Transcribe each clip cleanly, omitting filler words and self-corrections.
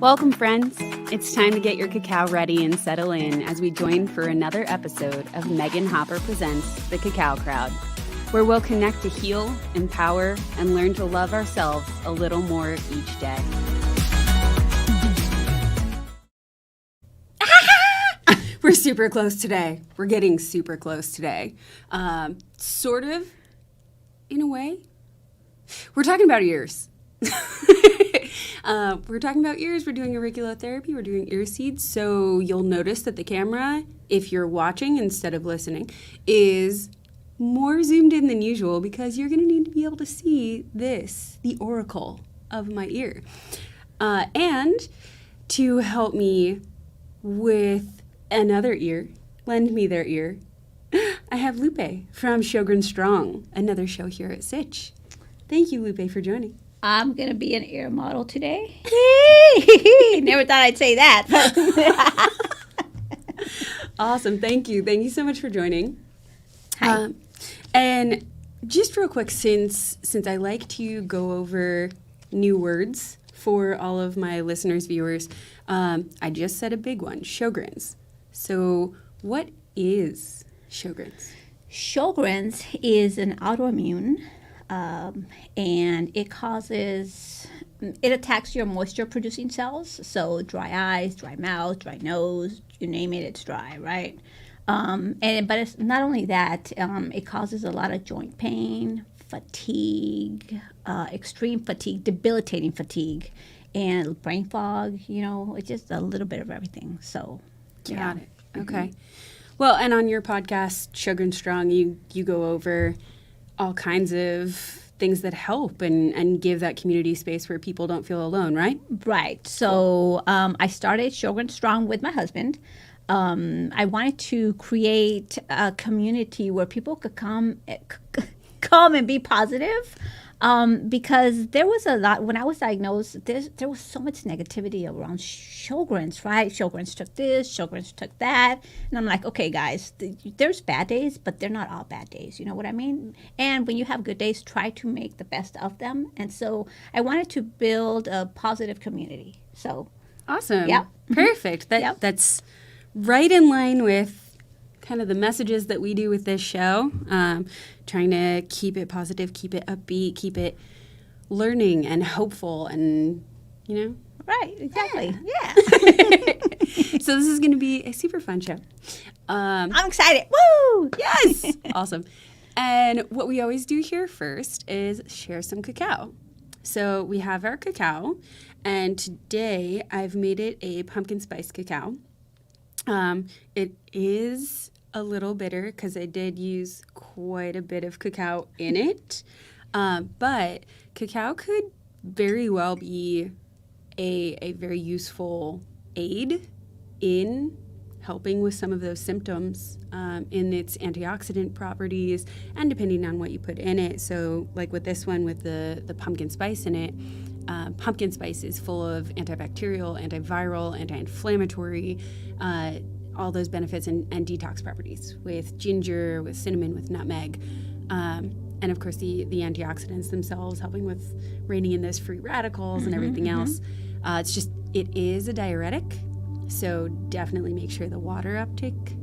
Welcome, friends. It's time to get your cacao ready and settle in as we join for another episode of Megan Hopper Presents The Cacao Crowd, where we'll connect to heal, empower, and learn to love ourselves a little more each day. We're super close today. We're getting super close today. Sort of, in a way. We're talking about ears. We're talking about ears. We're doing auriculotherapy. We're doing ear seeds. So you'll notice that the camera, if you're watching instead of listening, is more zoomed in than usual because you're going to need to be able to see this, the auricle of my ear. And to help me with another ear, lend me their ear, I have Lupe from Sjogren Strong, another show here at Sitch. Thank you, Lupe, for joining. I'm going to be an ear model today. Never thought I'd say that. Awesome. Thank you. Thank you so much for joining. Hi. And just real quick, since I like to go over new words for all of my listeners, viewers, I just said a big one, Sjogren's. So what is Sjogren's? Sjogren's is an autoimmune, and it attacks your moisture-producing cells. So dry eyes, dry mouth, dry nose, you name it, it's dry, right? But it's not only that, it causes a lot of joint pain, fatigue, extreme fatigue, debilitating fatigue, and brain fog. It's just a little bit of everything. So, yeah. Got it. Okay. Well, and on your podcast, Sjogren Strong, you go over all kinds of things that help and give that community space where people don't feel alone, right? Right. So I started Sjogren Strong with my husband. I wanted to create a community where people could come and be positive, because there was a lot when I was diagnosed. There was so much negativity around Sjogren's, right? Sjogren's took this, Sjogren's took that, and I'm like, okay, guys, there's bad days, but they're not all bad days. You know what I mean? And when you have good days, try to make the best of them. And so I wanted to build a positive community. So awesome. Yeah. Perfect. That's right in line with kind of the messages that we do with this show, trying to keep it positive, keep it upbeat, keep it learning and hopeful and, Right, exactly. Yeah. So this is going to be a super fun show. I'm excited. Woo! Yes. Awesome. And what we always do here first is share some cacao. So we have our cacao, and today I've made it a pumpkin spice cacao. It is a little bitter because I did use quite a bit of cacao in it. But cacao could very well be a very useful aid in helping with some of those symptoms, in its antioxidant properties and depending on what you put in it. So like with this one with the pumpkin spice in it, pumpkin spice is full of antibacterial, antiviral, anti-inflammatory, all those benefits and detox properties with ginger, with cinnamon, with nutmeg. And of course the antioxidants themselves helping with reining in those free radicals and everything else. It is a diuretic, so definitely make sure the water uptake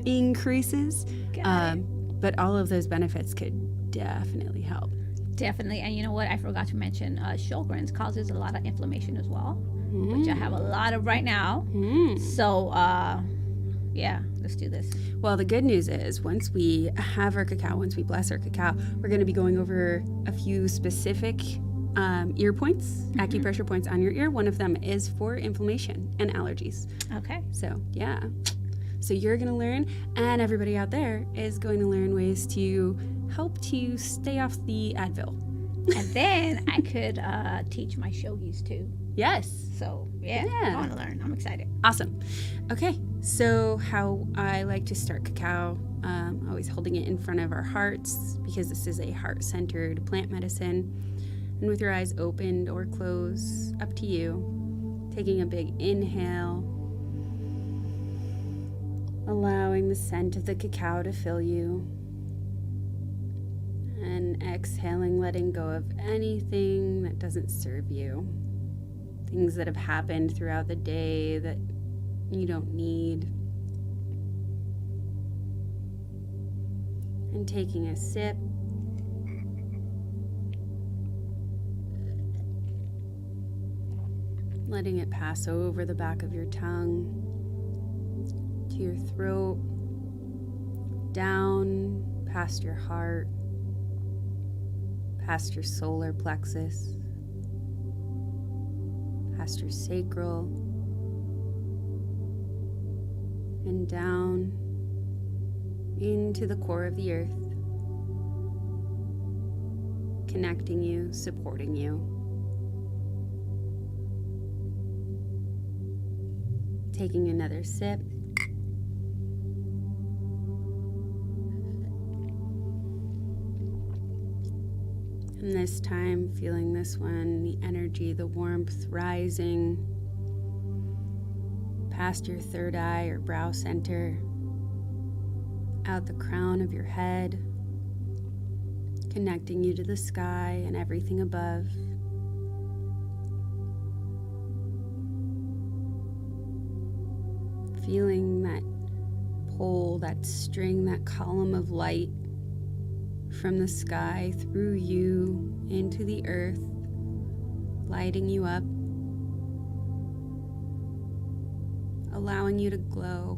increases. Got it. But all of those benefits could definitely help. Definitely. And you know what? I forgot to mention Sjogren's causes a lot of inflammation as well, which I have a lot of right now. So, yeah, let's do this. Well, the good news is once we have our cacao, once we bless our cacao, we're going to be going over a few specific ear points, acupressure points on your ear. One of them is for inflammation and allergies. Okay. So, yeah. So you're going to learn, and everybody out there is going to learn ways to help to stay off the Advil. And then I could teach my shogis too. Yes. So, yeah. I want to learn. I'm excited. Awesome. Okay. So how I like to start cacao, always holding it in front of our hearts because this is a heart-centered plant medicine. And with your eyes opened or closed, up to you, taking a big inhale, allowing the scent of the cacao to fill you, and exhaling, letting go of anything that doesn't serve you. things that have happened throughout the day that you don't need. And taking a sip. Letting it pass over the back of your tongue to your throat, down past your heart, past your solar plexus, past your sacral, and down into the core of the earth, connecting you, supporting you. Taking another sip. And this time, feeling this one, the energy, the warmth rising past your third eye or brow center, out the crown of your head, connecting you to the sky and everything above. Feeling that pull, that string, that column of light from the sky through you into the earth, lighting you up, allowing you to glow,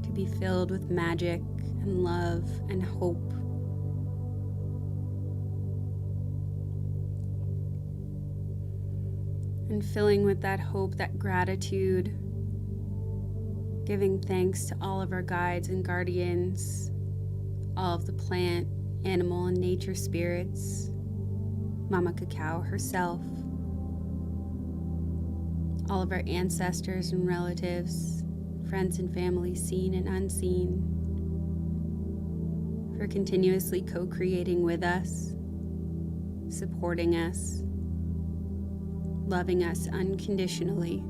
to be filled with magic and love and hope. And filling with that hope, that gratitude, giving thanks to all of our guides and guardians, all of the plant, animal, and nature spirits, Mama Cacao herself, all of our ancestors and relatives, friends and family seen and unseen, for continuously co-creating with us, supporting us, loving us unconditionally,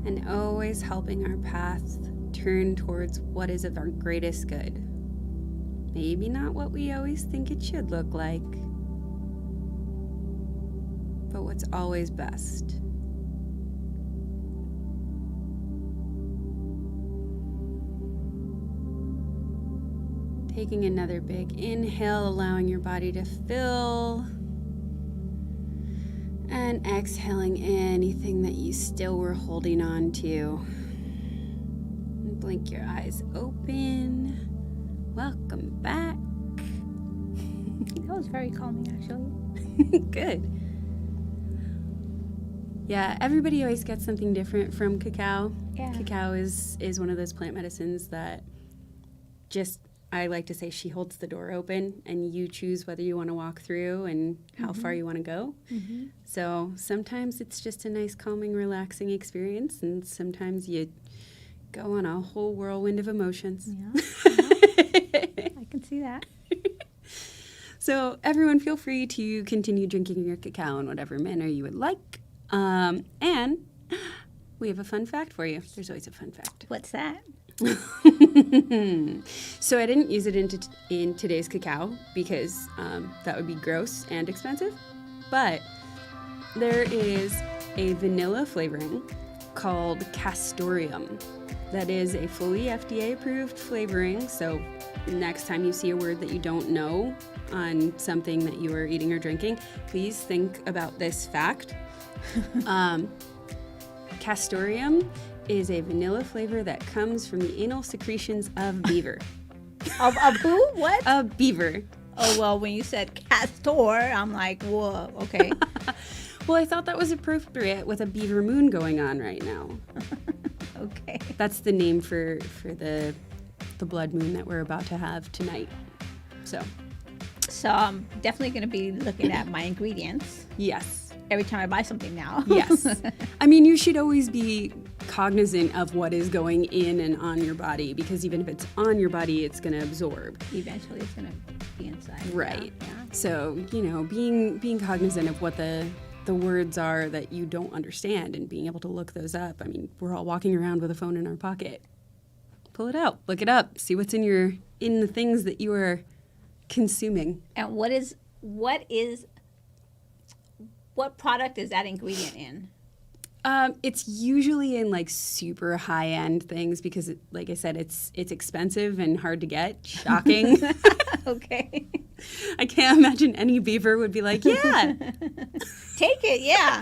and always helping our path turn towards what is of our greatest good. Maybe not what we always think it should look like, but what's always best. Taking another big inhale, allowing your body to fill, and exhaling anything that you still were holding on to. And blink your eyes open. Welcome back. That was very calming, actually. Good. Yeah, everybody always gets something different from cacao. Yeah. Cacao is one of those plant medicines that just, I like to say, she holds the door open and you choose whether you want to walk through and how far you want to go. Mm-hmm. So sometimes it's just a nice, calming, relaxing experience, and sometimes you go on a whole whirlwind of emotions. Yeah. I can see that. So everyone, feel free to continue drinking your cacao in whatever manner you would like. And we have a fun fact for you. There's always a fun fact. What's that? So I didn't use it in today's cacao because that would be gross and expensive. But there is a vanilla flavoring called castoreum that is a fully FDA-approved flavoring. So next time you see a word that you don't know on something that you are eating or drinking, please think about this fact. Castoreum is a vanilla flavor that comes from the anal secretions of beaver. Of who? What? Of beaver. Oh, well, when you said castor, I'm like, whoa, okay. Well, I thought that was appropriate with a beaver moon going on right now. Okay. That's the name for the blood moon that we're about to have tonight. So I'm definitely going to be looking at my ingredients yes. every time I buy something now. Yes. I mean, you should always be cognizant of what is going in and on your body, because even if it's on your body, it's going to absorb. Eventually it's going to be inside. Right. Yeah. So, being cognizant of what the words are that you don't understand and being able to look those up. I mean, we're all walking around with a phone in our pocket. Pull it out, look it up, see what's in the things that you are consuming. And what is what product is that ingredient in? It's usually in like super high end things because, like I said, it's expensive and hard to get. Shocking. Okay. I can't imagine any beaver would be like, yeah, Take it, yeah.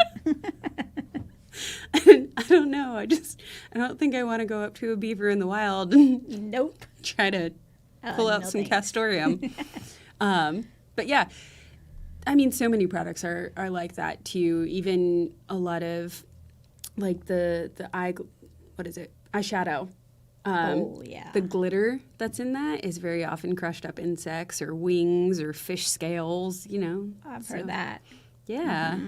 I don't know. I don't think I want to go up to a beaver in the wild and Nope. try to pull out no some thanks. castoreum. But yeah, I mean, so many products are like that too. Even a lot of like the what is it? Eyeshadow. Oh, yeah. The glitter that's in that is very often crushed up insects or wings or fish scales, you know. I've heard that. Yeah.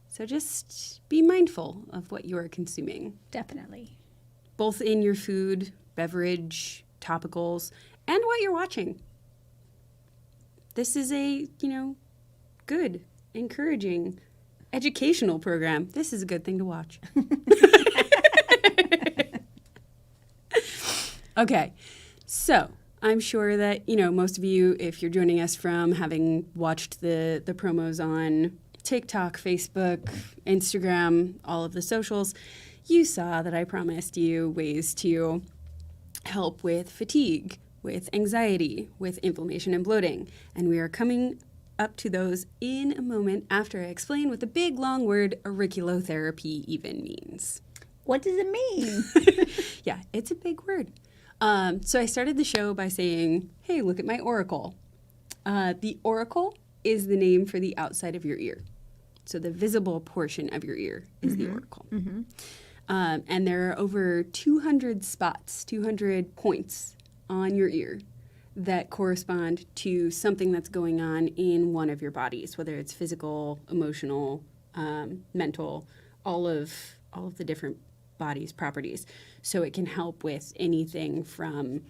So just be mindful of what you are consuming, Definitely. both in your food, beverage, topicals, and what you're watching. This is a, good, encouraging, educational program. This is a good thing to watch. Okay, so I'm sure that, most of you, if you're joining us from having watched the promos on TikTok, Facebook, Instagram, all of the socials, you saw that I promised you ways to help with fatigue, with anxiety, with inflammation and bloating. And we are coming up to those in a moment after I explain what the big long word auriculotherapy even means. What does it mean? Yeah, it's a big word. So I started the show by saying, hey, look at my auricle. The auricle is the name for the outside of your ear. So the visible portion of your ear is the auricle. And there are over 200 spots, 200 points on your ear that correspond to something that's going on in one of your bodies, whether it's physical, emotional, mental, all of the different body's properties. So it can help with anything from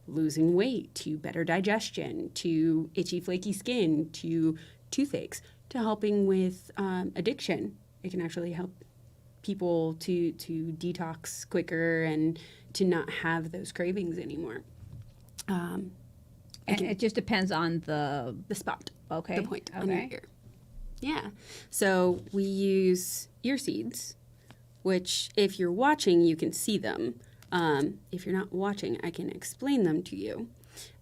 losing weight to better digestion to itchy, flaky skin to toothaches to helping with addiction. It can actually help people to detox quicker and to not have those cravings anymore. And it just depends on the spot, okay. the point on your ear. Yeah. So we use ear seeds, which if you're watching, you can see them. If you're not watching, I can explain them to you.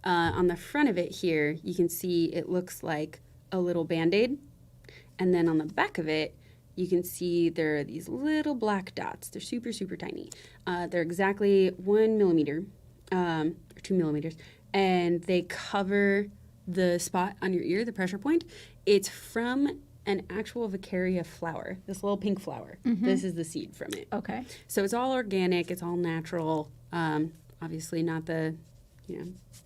On the front of it here, you can see it looks like a little Band-Aid. And then on the back of it, you can see there are these little black dots. They're super, super tiny. They're exactly 1 millimeter or 2 millimeters. And they cover the spot on your ear, the pressure point. It's from an actual Vicaria flower, this little pink flower. This is the seed from it. Okay. So it's all organic. It's all natural. Obviously not the,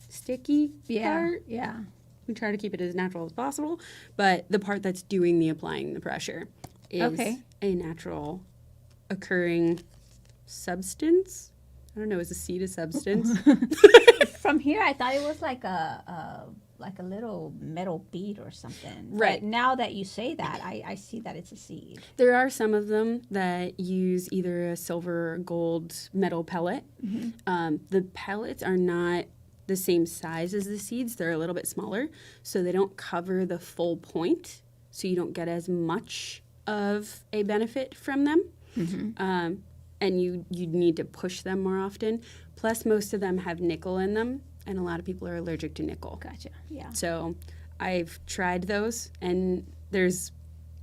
sticky part. Yeah. We try to keep it as natural as possible. But the part that's doing the applying the pressure is a natural occurring substance. I don't know, is a seed a substance? From here, I thought it was like a little metal bead or something. Right. But now that you say that, I see that it's a seed. There are some of them that use either a silver or gold metal pellet. The pellets are not the same size as the seeds. They're a little bit smaller, so they don't cover the full point, so you don't get as much of a benefit from them. And you need to push them more often. Plus, most of them have nickel in them, and a lot of people are allergic to nickel. Gotcha. Yeah. So I've tried those, and there's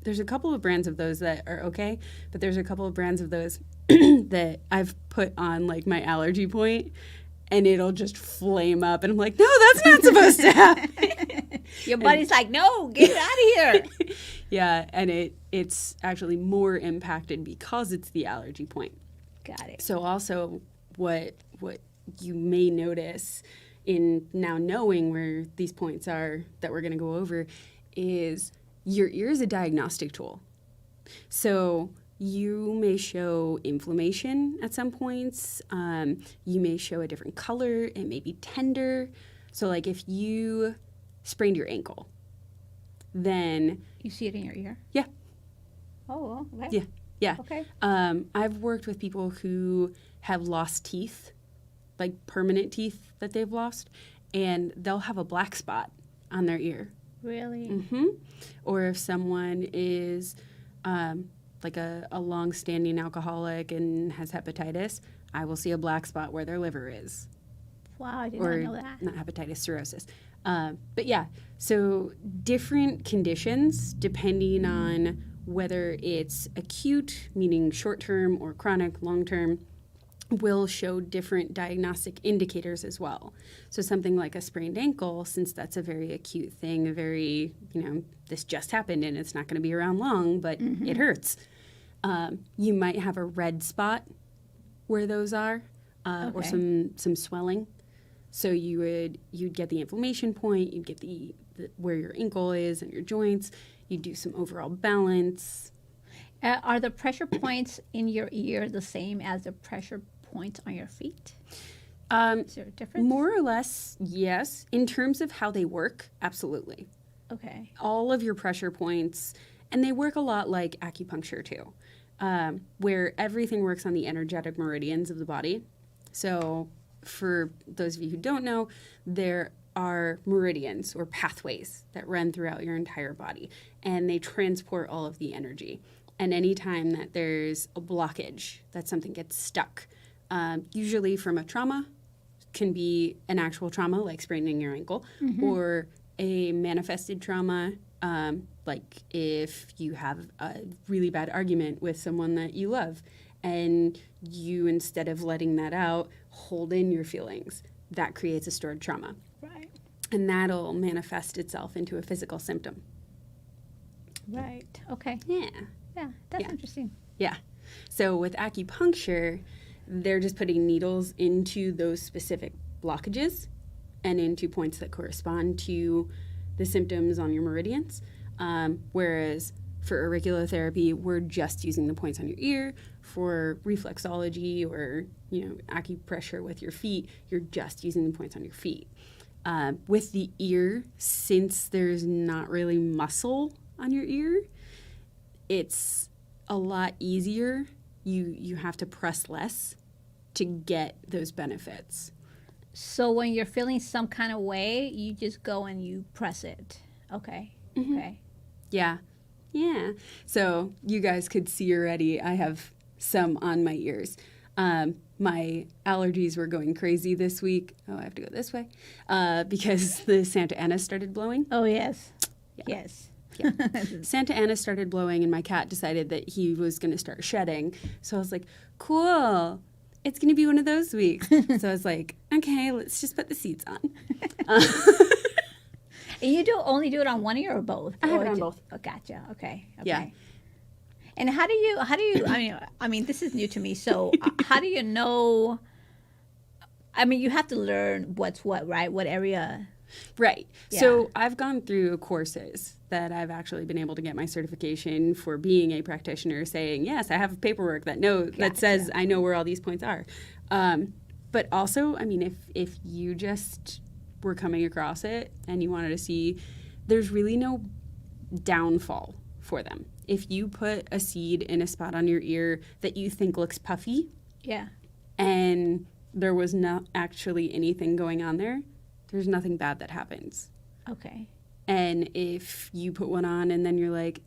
a couple of brands of those that are okay, but there's a couple of brands of those that I've put on like my allergy point, and it'll just flame up, and I'm like, no, that's not supposed to happen. Your body's like, no, get it out of here. Yeah, and it's actually more impacted because it's the allergy point. Got it. So also what you may notice in now knowing where these points are that we're going to go over is your ear is a diagnostic tool. So you may show inflammation at some points. You may show a different color. It may be tender. So like if you sprained your ankle, then... You see it in your ear? Yeah. Oh, okay. Yeah. Yeah. Okay. I've worked with people who have lost teeth, like permanent teeth that they've lost, and they'll have a black spot on their ear Really? Mm-hmm. Or if someone is like a long-standing alcoholic and has hepatitis, I will see a black spot where their liver is. Wow, I did Or not know that. not hepatitis, cirrhosis. But yeah, so different conditions depending on whether it's acute, meaning short-term, or chronic, long-term, will show different diagnostic indicators as well. So something like a sprained ankle, since that's a very acute thing, this just happened and it's not going to be around long, but it hurts. You might have a red spot where those are, or some swelling. So you'd get the inflammation point, you'd get the where your ankle is and your joints. You do some overall balance. Are the pressure points in your ear the same as the pressure points on your feet? Is there a difference? More or less, yes. In terms of how they work, absolutely. Okay. All of your pressure points, and they work a lot like acupuncture too, where everything works on the energetic meridians of the body. So for those of you who don't know, there are meridians or pathways that run throughout your entire body, and they transport all of the energy. And anytime that there's a blockage, that something gets stuck, usually from a trauma, can be an actual trauma like spraining your ankle, or a manifested trauma, like if you have a really bad argument with someone that you love, and you, instead of letting that out, hold in your feelings, that creates a stored trauma. Right. And that'll manifest itself into a physical symptom. Right. Okay. Yeah. Yeah, that's interesting. Yeah. So with acupuncture, they're just putting needles into those specific blockages and into points that correspond to the symptoms on your meridians. Whereas for auriculotherapy, we're just using the points on your ear. For reflexology or, acupressure with your feet, you're just using the points on your feet. With the ear, since there's not really muscle on your ear, it's a lot easier. You have to press less to get those benefits. So when you're feeling some kind of way, you just go and you press it. Okay. Okay. Yeah. Yeah. So you guys could see already, I have some on my ears. My allergies were going crazy this week. Oh, I have to go this way. Because the Santa Ana started blowing. Oh, yes. Yeah. Yes. Yeah. Santa Ana started blowing, and my cat decided that he was going to start shedding. So I was like, cool. It's going to be one of those weeks. So I was like, okay, let's just put the seats on. And you only do it on one ear or both? I have it on both. Oh, gotcha. Okay. Yeah. And how do you, I mean, this is new to me. So how do you know, you have to learn what's what, right? What area? Right. Yeah. So I've gone through courses that I've actually been able to get my certification for being a practitioner, saying, yes, I have paperwork that says I know where all these points are. But also, if you just were coming across it and you wanted to see, there's really no downfall for them. If you put a seed in a spot on your ear that you think looks puffy, yeah, and there was not actually anything going on there, there's nothing bad that happens. Okay. And if you put one on and then you're like,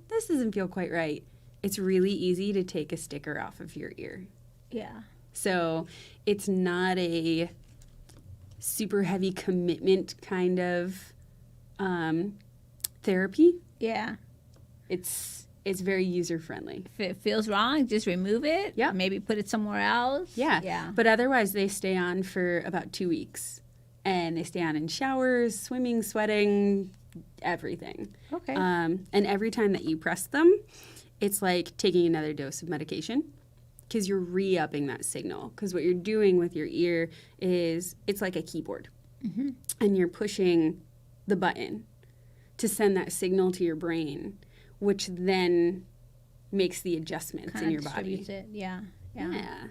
this doesn't feel quite right, it's really easy to take a sticker off of your ear. Yeah. So it's not a super heavy commitment kind of therapy. Yeah. It's very user-friendly. If it feels wrong, just remove it. Yeah. Maybe put it somewhere else. Yeah. Yeah. But otherwise, they stay on for about 2 weeks. And they stay on in showers, swimming, sweating, everything. Okay. And every time that you press them, it's like taking another dose of medication because you're re-upping that signal. Because what you're doing with your ear is it's like a keyboard. Mm-hmm. And you're pushing the button to send that signal to your brain, which then makes the adjustments in your body. Distributes it. Yeah. Yeah. Yeah.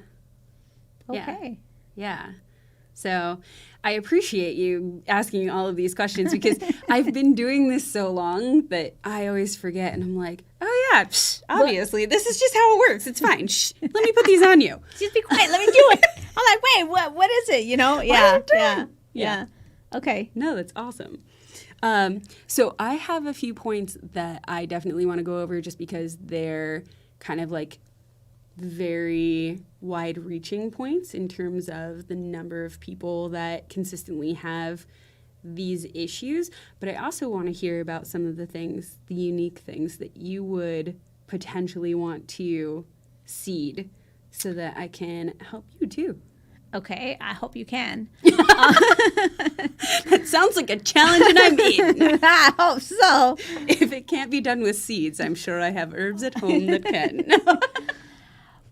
Okay. Yeah. So I appreciate you asking all of these questions because I've been doing this so long that I always forget. And I'm like, oh, yeah, obviously, this is just how it works. It's fine. Shh, let me put these on you. Just be quiet. Let me do it. I'm like, wait, what is it? Yeah. Yeah. Yeah. Okay. No, that's awesome. So I have a few points that I definitely want to go over just because they're kind of like very wide-reaching points in terms of the number of people that consistently have these issues. But I also want to hear about some of the things, the unique things that you would potentially want to seed so that I can help you too. Okay, I hope you can. That sounds like a challenge and I'm in. I hope so. If it can't be done with seeds, I'm sure I have herbs at home that can.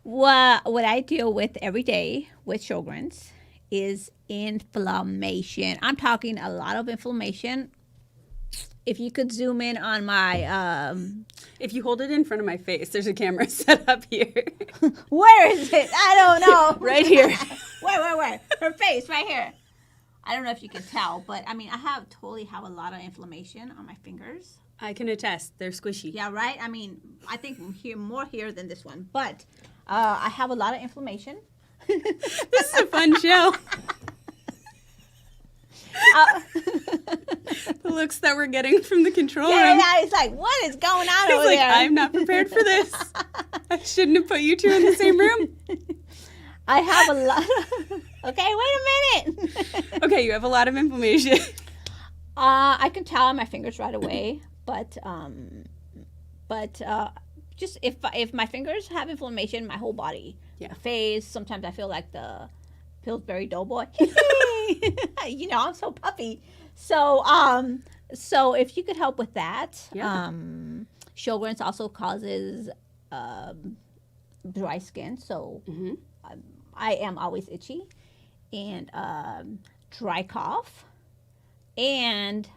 What I deal with every day with Sjogren's is inflammation. I'm talking a lot of inflammation. If you could zoom in on my If you hold it in front of my face, there's a camera set up here. where is it? I don't know. Right here. Where? Her face, right here. I don't know if you can tell, but I mean, totally have a lot of inflammation on my fingers. I can attest. They're squishy. Yeah, right? I mean, I think more here than this one, but I have a lot of inflammation. This is a fun show. The looks that we're getting from the control room. Yeah, it's like, what is going on over It's like, there? I'm not prepared for this. I shouldn't have put you two in the same room. I have a lot. Okay, wait a minute. Okay, you have a lot of inflammation. I can tell on my fingers right away, but just if my fingers have inflammation, my whole body, Yeah. face. Sometimes I feel like the Pillsbury Doughboy. I'm so puffy. So if you could help with that, Yeah. Sjogren's also causes dry skin, so Mm-hmm. I am always itchy, and dry cough, and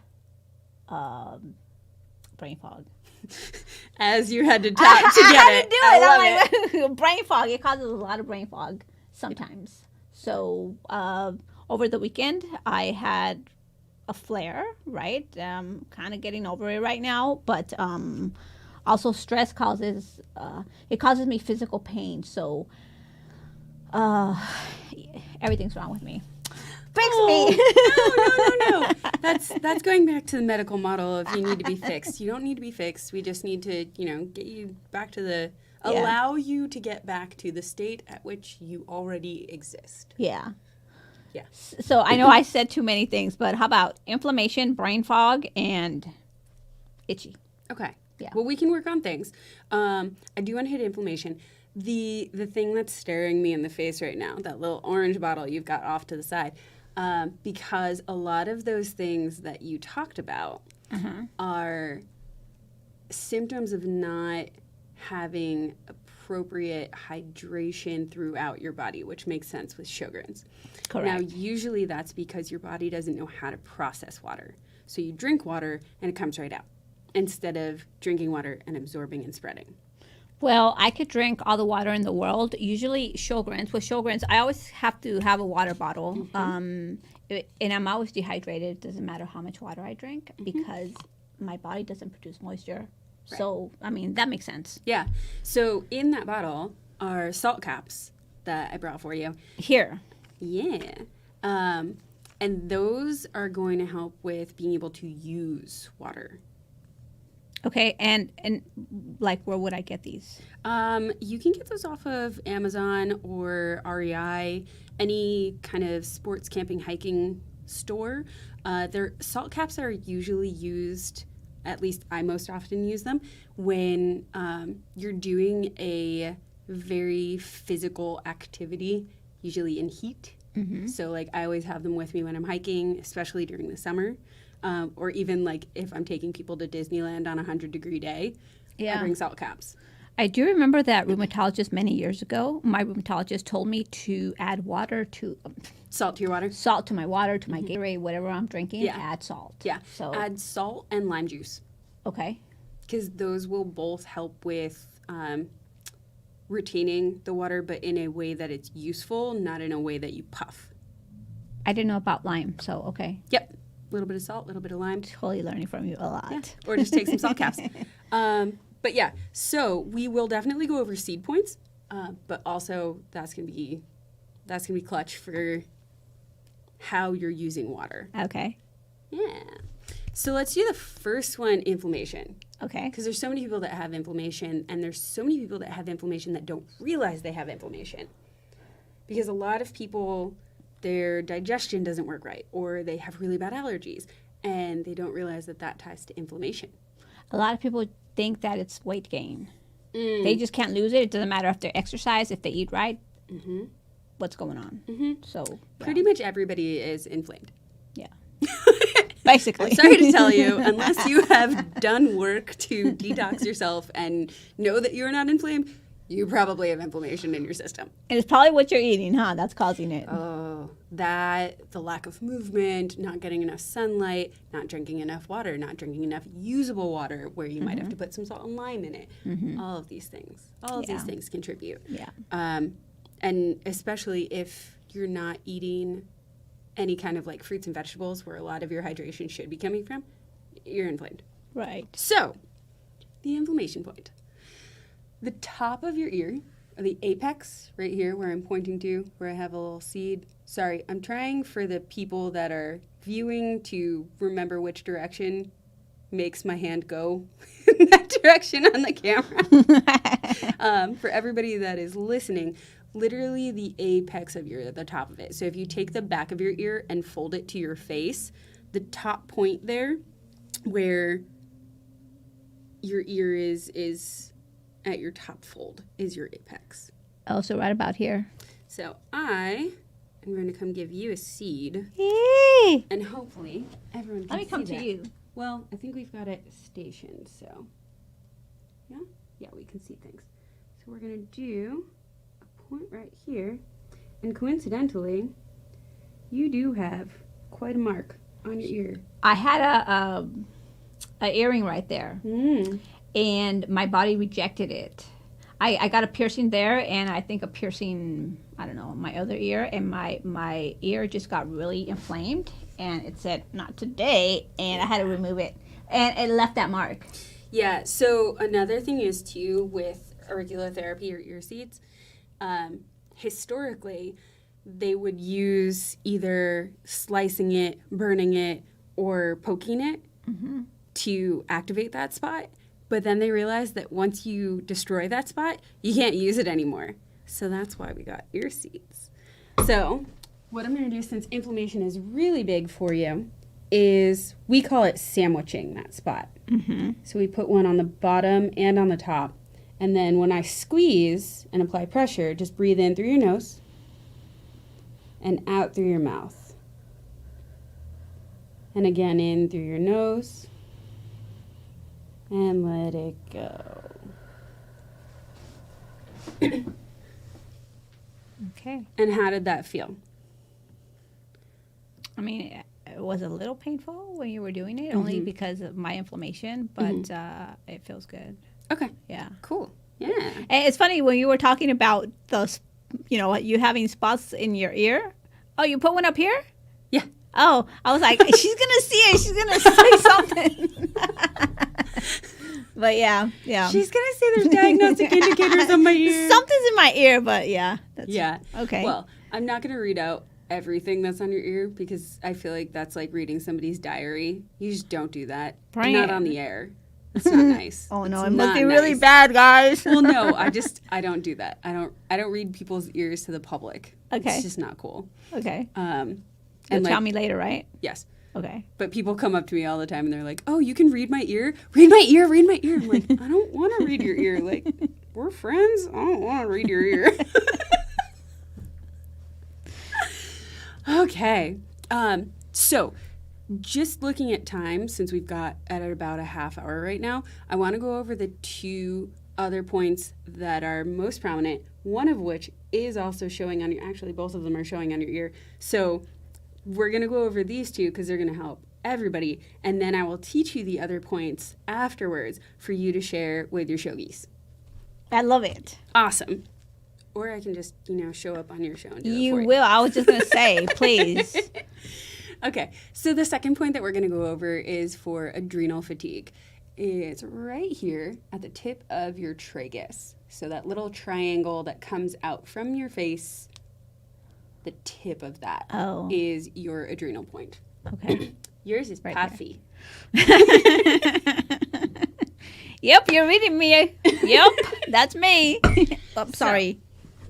brain fog. As you had to tap to get I had it. to do I it. love I'm it. like, brain fog. It causes a lot of brain fog sometimes. So over the weekend, I had a flare, right? Kind of getting over it right now, but also stress causes me physical pain. So everything's wrong with me. Fix me. No. That's going back to the medical model of you need to be fixed. You don't need to be fixed. We just need to, get you back to allow you to get back to the state at which you already exist. Yeah. Yeah. So I know I said too many things, but how about inflammation, brain fog, and itchy? Okay. Yeah. Well, we can work on things. I do want to hit inflammation. The thing that's staring me in the face right now, that little orange bottle you've got off to the side, because a lot of those things that you talked about are symptoms of not having appropriate hydration throughout your body, which makes sense with Sjogren's. Correct. Now, usually that's because your body doesn't know how to process water. So you drink water and it comes right out instead of drinking water and absorbing and spreading. Well, I could drink all the water in the world. Usually with Sjogren's, I always have to have a water bottle. And I'm always dehydrated. It doesn't matter how much water I drink because my body doesn't produce moisture. Right. So, I mean, that makes sense. Yeah. So in that bottle are salt caps that I brought for you. Here. Yeah. And those are going to help with being able to use water. Okay, and like, where would I get these? You can get those off of Amazon or REI, any kind of sports camping hiking store. Their salt caps are usually used, at least I most often use them, when you're doing a very physical activity, usually in heat. Mm-hmm. So like I always have them with me when I'm hiking, especially during the summer. Or even like if I'm taking people to Disneyland on a 100-degree day, I bring salt caps. I do remember that rheumatologist many years ago. My rheumatologist told me to add water to salt to your water. Salt to my water, to my Gatorade, whatever I'm drinking. Yeah. Add salt. Yeah. So add salt and lime juice. Okay. Because those will both help with retaining the water, but in a way that it's useful, not in a way that you puff. I didn't know about lime, so okay. Yep. A little bit of salt, a little bit of lime. Totally learning from you a lot. Yeah. Or just take some salt caps. But yeah, so we will definitely go over seed points, but also that's gonna be clutch for how you're using water. Okay. Yeah. So let's do the first one, inflammation. Okay. Because there's so many people that have inflammation, and there's so many people that have inflammation that don't realize they have inflammation. Because a lot of people, their digestion doesn't work right, or they have really bad allergies, and they don't realize that that ties to inflammation. A lot of people think that it's weight gain. They just can't lose it. It doesn't matter if they exercise, if they eat right, what's going on. So Pretty much everybody is inflamed. yeah. Basically. I'm sorry to tell you, unless you have done work to detox yourself and know that you're not inflamed, you probably have inflammation in your system. And it's probably what you're eating, huh? That's causing it. Oh, that, the lack of movement, not getting enough sunlight, not drinking enough water, not drinking enough usable water where you might have to put some salt and lime in it. All of these things. All of these things contribute. Yeah. And especially if you're not eating any kind of like fruits and vegetables where a lot of your hydration should be coming from, you're inflamed. Right. So, the inflammation point. The top of your ear, or the apex right here where I'm pointing to, where I have a little seed. Sorry, I'm trying for the people that are viewing to remember which direction makes my hand go in that direction on the camera. For everybody that is listening, literally the apex of your ear, the top of it. So if you take the back of your ear and fold it to your face, the top point there where your ear is at your top fold is your apex. Oh, so right about here. So I am going to come give you a seed, Yay! and hopefully everyone can Let me come see to that. you. Well, I think we've got it stationed, so yeah, we can see things. So we're going to do a point right here, and coincidentally, you do have quite a mark on your ear. I had a earring right there, and my body rejected it. I got a piercing there, and I think a piercing, I don't know, my other ear, and my ear just got really inflamed, and it said, not today, and I had to remove it, and it left that mark. Yeah, so another thing is, too, with auriculotherapy or ear seeds, historically, they would use either slicing it, burning it, or poking it to activate that spot. But then they realized that once you destroy that spot, you can't use it anymore. So that's why we got ear seeds. So what I'm going to do, since inflammation is really big for you, is we call it sandwiching that spot. So we put one on the bottom and on the top. And then when I squeeze and apply pressure, just breathe in through your nose and out through your mouth. And again, in through your nose. And let it go. Okay. And how did that feel? I mean, it was a little painful when you were doing it, only because of my inflammation, but it feels good. Okay. Yeah. Cool. Yeah. And it's funny when you were talking about those, you having spots in your ear. Oh, you put one up here? Yeah. Oh, I was like, she's going to see it. She's going to say something. But yeah. She's going to say there's diagnostic indicators on my ear. Something's in my ear, but yeah. Yeah. Okay. Well, I'm not going to read out everything that's on your ear because I feel like that's like reading somebody's diary. You just don't do that. Not on the air. It's not nice. Oh no, it's it must not be really nice. bad, guys. Well, no, I don't do that. I don't read people's ears to the public. Okay. It's just not cool. Okay. And You'll tell me later, right? Yes. Okay. But people come up to me all the time and they're like, "Oh, you can read my ear? Read my ear, read my ear." I'm like, "I don't want to read your ear. Like, we're friends. I don't want to read your ear." Okay. So just looking at time, since we've got at about a half hour right now, I want to go over the two other points that are most prominent, one of which is also showing on your, actually both of them are showing on your ear. So we're going to go over these two because they're going to help everybody. And then I will teach you the other points afterwards for you to share with your shogis. I love it. Awesome. Or I can just, show up on your show and do it You for you. will. I was just going to say, please. Okay, so the second point that we're going to go over is for adrenal fatigue. It's right here at the tip of your tragus. So that little triangle that comes out from your face, the tip of that is your adrenal point. Okay. Yours is Right puffy. Yep, you're reading me. Yep, that's me. Oh, sorry.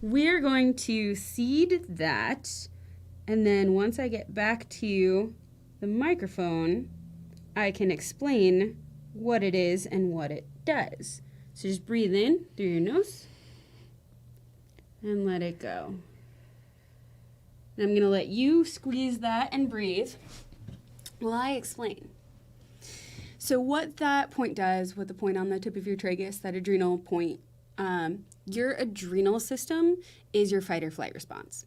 We're going to seed that, and then once I get back to the microphone, I can explain what it is and what it does. So just breathe in through your nose and let it go. And I'm going to let you squeeze that and breathe while I explain. So what that point does, what the point on the tip of your tragus, that adrenal point, your adrenal system is your fight or flight response.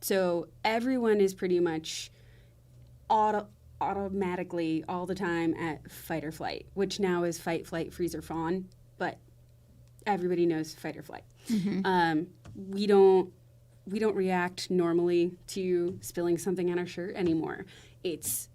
So everyone is pretty much automatically all the time at fight or flight, which now is fight, flight, freeze, or fawn, but everybody knows fight or flight. Mm-hmm. We don't react normally to spilling something on our shirt anymore. It's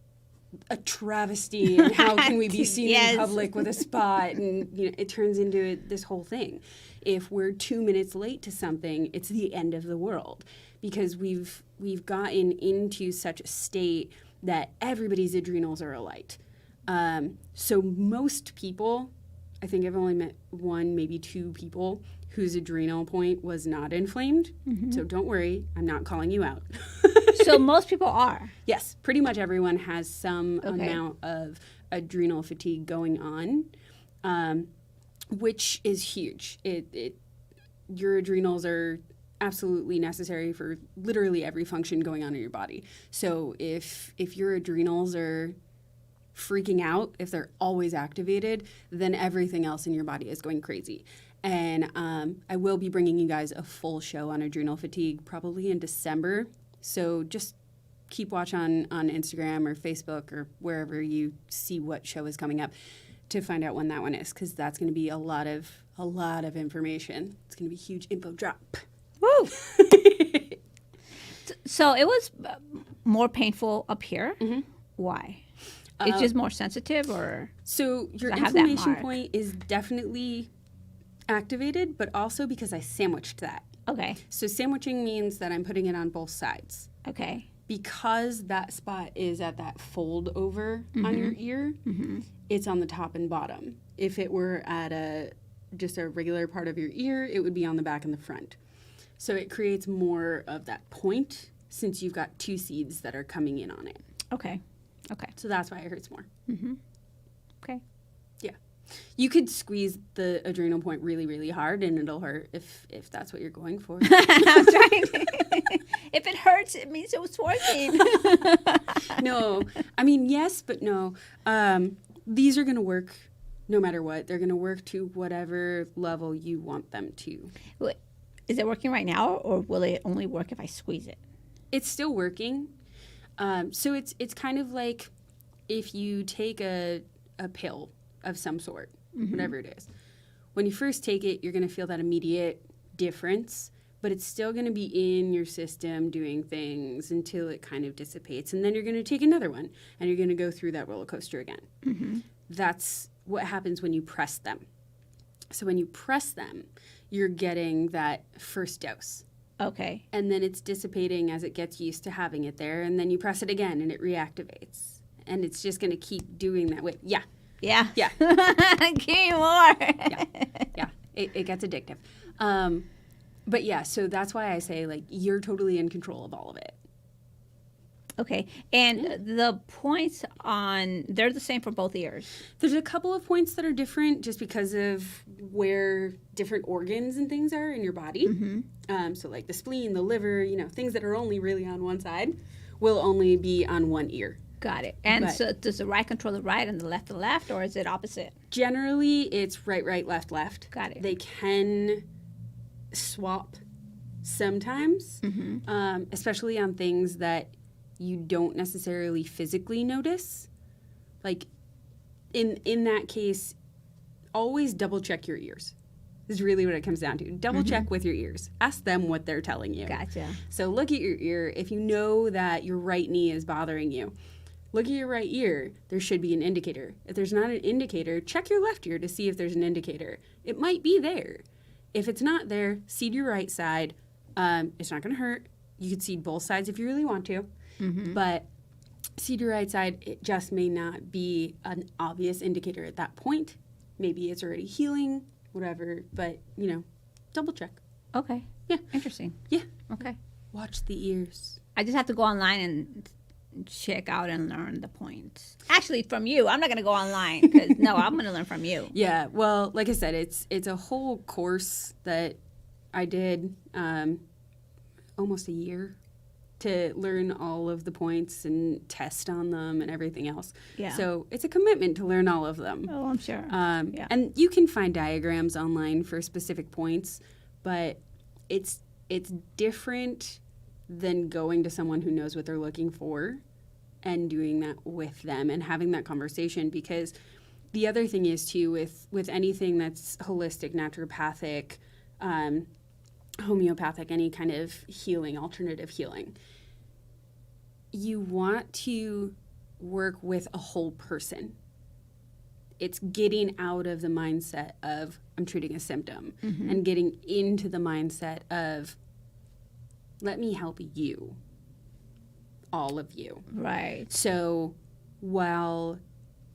a travesty, and how can we be seen in public with a spot, and it turns into this whole thing. If we're 2 minutes late to something, it's the end of the world, because we've gotten into such a state that everybody's adrenals are alight. So most people, I think I've only met one, maybe two people whose adrenal point was not inflamed. Mm-hmm. So don't worry, I'm not calling you out. So most people are? Yes, pretty much everyone has some amount of adrenal fatigue going on, which is huge. Your adrenals are absolutely necessary for literally every function going on in your body. So if your adrenals are freaking out, if they're always activated, then everything else in your body is going crazy. And I will be bringing you guys a full show on adrenal fatigue probably in December. So just keep watch on Instagram or Facebook or wherever you see what show is coming up to find out when that one is, because that's going to be a lot of information. It's going to be a huge info drop. Woo! So it was more painful up here. Mm-hmm. Why? It's just more sensitive, or? So your inflammation point is definitely activated, but also because I sandwiched that. Okay. So sandwiching means that I'm putting it on both sides. Okay. Because that spot is at that fold over on your ear, it's on the top and bottom. If it were at just a regular part of your ear, it would be on the back and the front. So it creates more of that point since you've got two seeds that are coming in on it. Okay. So that's why it hurts more. Mm-hmm. Okay. Yeah. You could squeeze the adrenal point really, really hard, and it'll hurt if that's what you're going for. I'm trying. If it hurts, it means it was working. No. I mean, yes, but no. These are going to work no matter what. They're going to work to whatever level you want them to. Wait, is it working right now, or will it only work if I squeeze it? It's still working. So it's kind of like if you take a pill of some sort, whatever it is. When you first take it, you're going to feel that immediate difference, but it's still going to be in your system doing things until it kind of dissipates. And then you're going to take another one, and you're going to go through that roller coaster again. Mm-hmm. That's what happens when you press them. So when you press them, you're getting that first dose. Okay. And then it's dissipating as it gets used to having it there, and then you press it again, and it reactivates. And it's just going to keep doing that way. Yeah. Yeah. Yeah. Give me more. Yeah. It gets addictive. But yeah, so that's why I say, like, you're totally in control of all of it. Okay. And the points they're the same for both ears? There's a couple of points that are different just because of where different organs and things are in your body. Mm-hmm. So like the spleen, the liver, things that are only really on one side will only be on one ear. Got it. And so does the right control the right and the left, or is it opposite? Generally, it's right, left. Got it. They can swap sometimes, especially on things that you don't necessarily physically notice. Like, in that case, always double check your ears. Is really what it comes down to. Double check with your ears. Ask them what they're telling you. Gotcha. So look at your ear. If you know that your right knee is bothering you, look at your right ear. There should be an indicator. If there's not an indicator, check your left ear to see if there's an indicator. It might be there. If it's not there, seed your right side. It's not going to hurt. You could seed both sides if you really want to. Mm-hmm. But see to your right side, it just may not be an obvious indicator at that point. Maybe it's already healing, whatever, but, double check. Okay. Yeah. Interesting. Yeah. Okay. Watch the ears. I just have to go online and check out and learn the points. Actually, from you. I'm not going to go online because, no, I'm going to learn from you. Yeah. Well, like I said, it's a whole course that I did almost a year to learn all of the points and test on them and everything else. Yeah. So it's a commitment to learn all of them. Oh, I'm sure. Yeah. And you can find diagrams online for specific points, but it's different than going to someone who knows what they're looking for and doing that with them and having that conversation. Because the other thing is too, with anything that's holistic, naturopathic, homeopathic, any kind of healing, alternative healing, you want to work with a whole person. It's getting out of the mindset of I'm treating a symptom and getting into the mindset of let me help you, all of you. Right. So while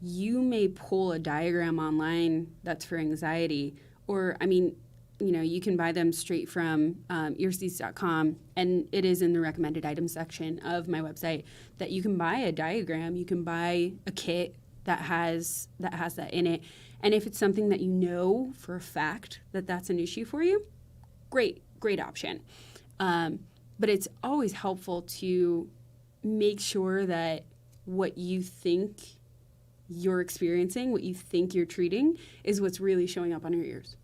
you may pull a diagram online that's for anxiety, or you can buy them straight from earseeds.com, and it is in the recommended items section of my website that you can buy a diagram, you can buy a kit that has that in it. And if it's something that you know for a fact that that's an issue for you, great option. But it's always helpful to make sure that what you think you're experiencing, what you think you're treating, is what's really showing up on your ears.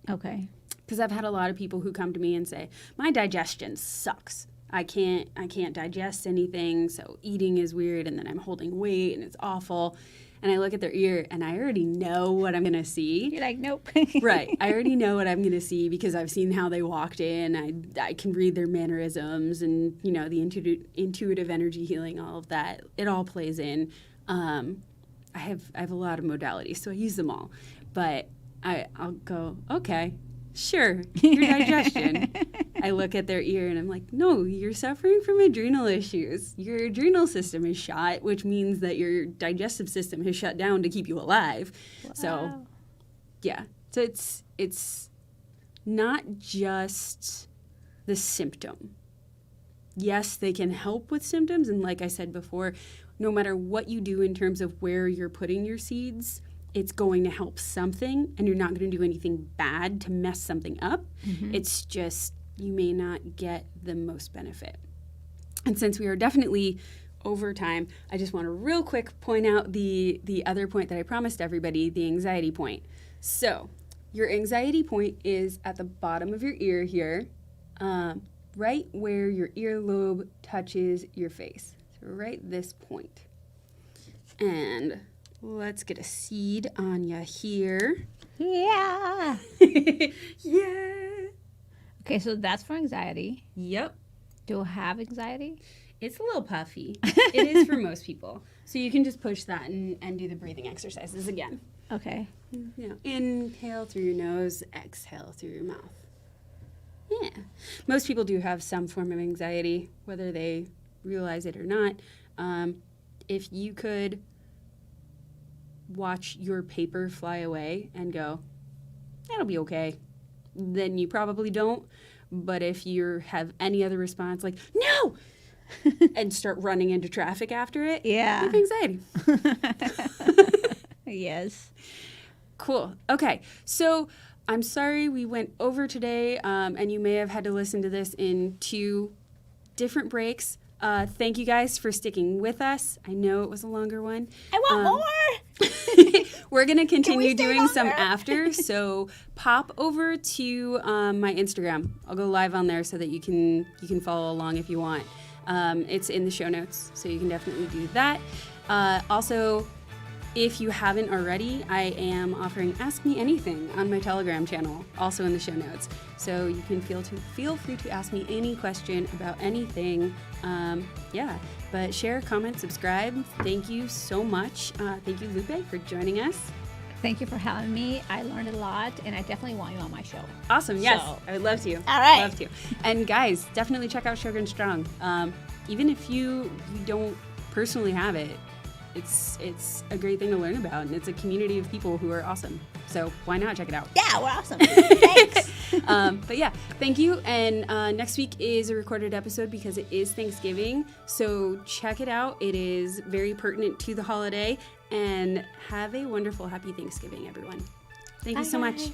Okay. Because I've had a lot of people who come to me and say, my digestion sucks. I can't digest anything, so eating is weird, and then I'm holding weight, and it's awful. And I look at their ear, and I already know what I'm going to see. You're like, nope. Right. I already know what I'm going to see because I've seen how they walked in. I can read their mannerisms and, the intuitive energy healing, all of that. It all plays in. I have a lot of modalities, so I use them all. But I'll go, okay, sure, your digestion. I look at their ear and I'm like, no, you're suffering from adrenal issues. Your adrenal system is shot, which means that your digestive system has shut down to keep you alive. Wow. So, yeah. So it's not just the symptom. Yes, they can help with symptoms. And like I said before, no matter what you do in terms of where you're putting your seeds, it's going to help something, and you're not going to do anything bad to mess something up. It's just you may not get the most benefit. And since we are definitely over time, I just want to real quick point out the other point that I promised everybody, the anxiety point. So your anxiety point is at the bottom of your ear here, right where your earlobe touches your face. So right this point. And let's get a seed on ya here. Yeah. Yeah. Okay, so that's for anxiety. Yep. Do I have anxiety? It's a little puffy. It is for most people. So you can just push that and do the breathing exercises again. Okay. Inhale through your nose, exhale through your mouth. Yeah. Most people do have some form of anxiety, whether they realize it or not. If you could watch your paper fly away and go, that'll be okay, then you probably don't. But if you have any other response like, no, and start running into traffic after it, you have anxiety. Yes. Cool. Okay. So I'm sorry we went over today, and you may have had to listen to this in 2 different breaks. Thank you guys for sticking with us. I know it was a longer one. I want more. We're going to continue doing longer? some after, so pop over to my Instagram. I'll go live on there so that you can follow along if you want. It's in the show notes, so you can definitely do that. Also, if you haven't already, I am offering Ask Me Anything on my Telegram channel, also in the show notes. So you can feel free to ask me any question about anything. But share, comment, subscribe. Thank you so much. Thank you, Lupe, for joining us. Thank you for having me. I learned a lot, and I definitely want you on my show. Awesome. Yes, So- I would love to. All right. Love to. And guys, definitely check out Sugar and Strong. Even if you don't personally have it, it's a great thing to learn about, and it's a community of people who are awesome. So why not check it out? Yeah, we're awesome. Thanks. But yeah, thank you. And next week is a recorded episode because it is Thanksgiving. So check it out. It is very pertinent to the holiday. And have a wonderful, happy Thanksgiving, everyone. Thank you so much.